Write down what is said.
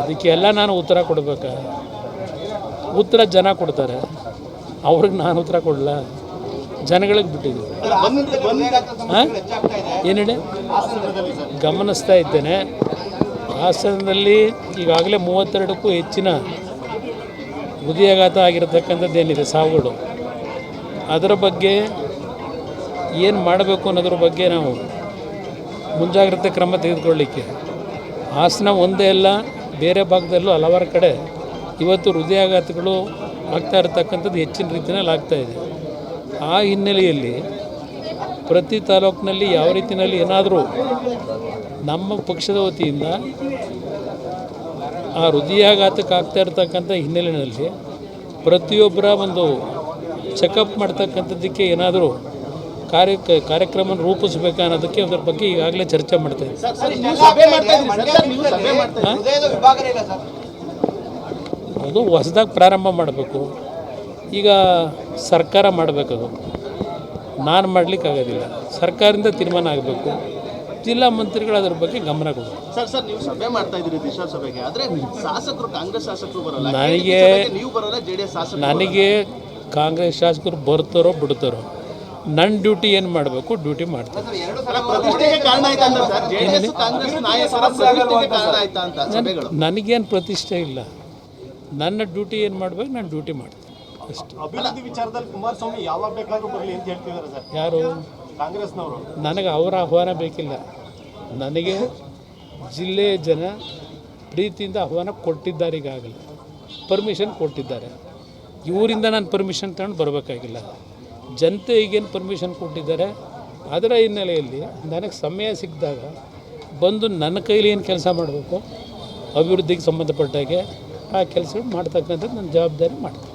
ಅದಕ್ಕೆಲ್ಲ ನಾನು ಉತ್ತರ ಕೊಡಬೇಕಾ? ಉತ್ತರ ಜನ ಕೊಡ್ತಾರೆ, ಅವ್ರಿಗೆ ನಾನು ಉತ್ತರ ಕೊಡಲ್ಲ, ಜನಗಳಿಗೆ ಬಿಟ್ಟಿದ್ದೀವಿ. ಏನು ಹೇಳಿ ಗಮನಿಸ್ತಾ ಇದ್ದೇನೆ. ಹಾಸನದಲ್ಲಿ ಈಗಾಗಲೇ 32ಕ್ಕೂ ಹೆಚ್ಚಿನ ಹೃದಯಾಘಾತ ಆಗಿರತಕ್ಕಂಥದ್ದೇನಿದೆ ಸಾವುಗಳು, ಅದರ ಬಗ್ಗೆ ಏನು ಮಾಡಬೇಕು ಅನ್ನೋದ್ರ ಬಗ್ಗೆ ನಾವು ಮುಂಜಾಗ್ರತೆ ಕ್ರಮ ತೆಗೆದುಕೊಳ್ಳಿಕ್ಕೆ ಹಾಸನ ಒಂದೇ ಅಲ್ಲ, ಬೇರೆ ಭಾಗದಲ್ಲೂ ಹಲವಾರು ಕಡೆ ಇವತ್ತು ಹೃದಯಾಘಾತಗಳು ಆಗ್ತಾ ಇರತಕ್ಕಂಥದ್ದು ಹೆಚ್ಚಿನ ರೀತಿಯಲ್ಲಿ ಆಗ್ತಾಯಿದೆ. ಆ ಹಿನ್ನೆಲೆಯಲ್ಲಿ ಪ್ರತಿ ತಾಲೂಕಿನಲ್ಲಿ ಯಾವ ರೀತಿಯಲ್ಲಿ ಏನಾದರೂ ನಮ್ಮ ಪಕ್ಷದ ವತಿಯಿಂದ ಆ ಹೃದಯಾಘಾತಕ್ಕೆ ಆಗ್ತಾ ಇರತಕ್ಕಂಥ ಹಿನ್ನೆಲೆಯಲ್ಲಿ ಪ್ರತಿಯೊಬ್ಬರ ಒಂದು ಚೆಕಪ್ ಮಾಡ್ತಕ್ಕಂಥದ್ದಕ್ಕೆ ಏನಾದರೂ ಕಾರ್ಯಕ್ರಮ ರೂಪಿಸಬೇಕಾ ಅನ್ನೋದಕ್ಕೆ ಅದರ ಬಗ್ಗೆ ಈಗಾಗಲೇ ಚರ್ಚೆ ಮಾಡ್ತಾಯಿದ್ದೀವಿ. ಅದು ಹೊಸದಾಗಿ ಪ್ರಾರಂಭ ಮಾಡಬೇಕು. ಈಗ ಸರ್ಕಾರ ಮಾಡಬೇಕದು, ನಾನು ಮಾಡಲಿಕ್ಕಾಗೋದಿಲ್ಲ. ಸರ್ಕಾರದಿಂದ ತೀರ್ಮಾನ ಆಗಬೇಕು, ಜಿಲ್ಲಾ ಮಂತ್ರಿಗಳು ಅದರ ಬಗ್ಗೆ ಗಮನ ಕೊಡಬೇಕು. ಸರ್ ನೀವು ಸಭೆ ಮಾಡ್ತಾ ಇದ್ದೀರಿ ದಿಶಾ ಸಭೆಗೆ, ಆದರೆ ಶಾಸಕರು ಕಾಂಗ್ರೆಸ್ ಶಾಸಕರು ಬರಲ್ಲ, ನೀವು ಬರೋಲ್ಲ, JDS ಶಾಸಕರು. ನನಗೆ ಕಾಂಗ್ರೆಸ್ ಶಾಸಕರು ಬರ್ತಾರೋ ಬಿಡ್ತಾರೋ, ನನ್ನ ಡ್ಯೂಟಿ ಏನು ಮಾಡಬೇಕು ಡ್ಯೂಟಿ ಮಾಡ್ತಾರೆ. ನನಗೇನು ಪ್ರತಿಷ್ಠೆ ಇಲ್ಲ, ನನ್ನ ಡ್ಯೂಟಿ ಏನು ಮಾಡಬೇಕು ನಾನು ಡ್ಯೂಟಿ ಮಾಡ್ತೀನಿ ಅಷ್ಟೇ. ಅಭಿವೃದ್ಧಿ ವಿಚಾರದಲ್ಲಿ ಕುಮಾರಸ್ವಾಮಿ ಯಾವಾಗ ಬೇಕಾದ್ರೂ ಬರಲಿ ಅಂತ ಹೇಳ್ತಿದ್ದಾರೆ ಸರ್. ಯಾರು? ಕಾಂಗ್ರೆಸ್ನವರು. ನನಗೆ ಅವರ ಆಹ್ವಾನ ಬೇಕಿಲ್ಲ. ನನಗೆ ಜಿಲ್ಲೆಯ ಜನ ಪ್ರೀತಿಯಿಂದ ಆಹ್ವಾನ ಕೊಟ್ಟಿದ್ದಾರೆ, ಈಗಾಗಲೇ ಪರ್ಮಿಷನ್ ಕೊಟ್ಟಿದ್ದಾರೆ. ಇವರಿಂದ ನಾನು ಪರ್ಮಿಷನ್ ತಗೊಂಡು ಬರಬೇಕಾಗಿಲ್ಲ. ಜನತೆ ಈಗೇನು ಪರ್ಮಿಷನ್ ಕೊಟ್ಟಿದ್ದಾರೆ ಅದರ ಹಿನ್ನೆಲೆಯಲ್ಲಿ ನನಗೆ ಸಮಯ ಸಿಕ್ಕಿದಾಗ ಬಂದು ನನ್ನ ಕೈಲಿ ಏನು ಕೆಲಸ ಮಾಡಬೇಕು ಅಭಿವೃದ್ಧಿಗೆ ಸಂಬಂಧಪಟ್ಟಾಗೆ ಆ ಕೆಲಸ ಮಾಡ್ತಕ್ಕಂಥದ್ದು ನನ್ನ ಜವಾಬ್ದಾರಿ ಮಾಡ್ತೀನಿ.